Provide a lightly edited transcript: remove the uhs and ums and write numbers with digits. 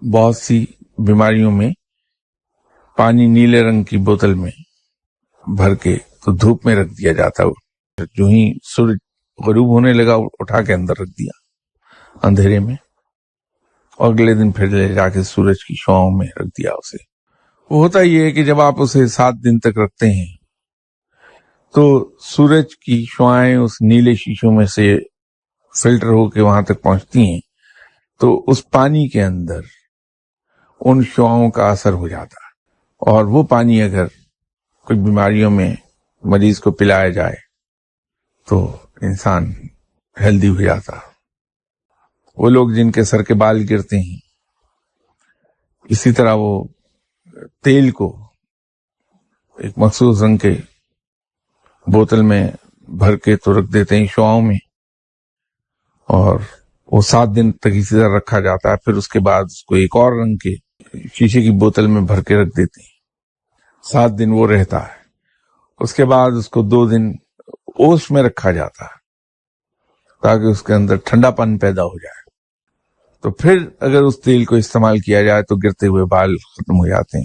بہت سی بیماریوں میں پانی نیلے رنگ کی بوتل میں بھر کے تو دھوپ میں رکھ دیا جاتا ہے، جو ہی سورج غروب ہونے لگا اٹھا کے اندر رکھ دیا اندھیرے میں، اور اگلے دن پھر لے جا کے سورج کی شعاؤں میں رکھ دیا اسے۔ وہ ہوتا یہ ہے کہ جب آپ اسے 7 دن تک رکھتے ہیں تو سورج کی شعائیں اس نیلے شیشوں میں سے فلٹر ہو کے وہاں تک پہنچتی ہیں، تو اس پانی کے اندر ان شعاؤں کا اثر ہو جاتا ہے، اور وہ پانی اگر کچھ بیماریوں میں مریض کو پلایا جائے تو انسان ہیلدی ہو جاتا۔ وہ لوگ جن کے سر کے بال گرتے ہیں، اسی طرح وہ تیل کو ایک مخصوص رنگ کے بوتل میں بھر کے تو رکھ دیتے ہیں شعاؤں میں، اور وہ 7 دن تک اسی طرح رکھا جاتا ہے۔ پھر اس کے بعد اس کو ایک اور رنگ کے شیشے کی بوتل میں بھر کے رکھ دیتے ہیں، 7 دن وہ رہتا ہے۔ اس کے بعد اس کو 2 دن اوس میں رکھا جاتا ہے تاکہ اس کے اندر ٹھنڈا پن پیدا ہو جائے، تو پھر اگر اس تیل کو استعمال کیا جائے تو گرتے ہوئے بال ختم ہو جاتے ہیں۔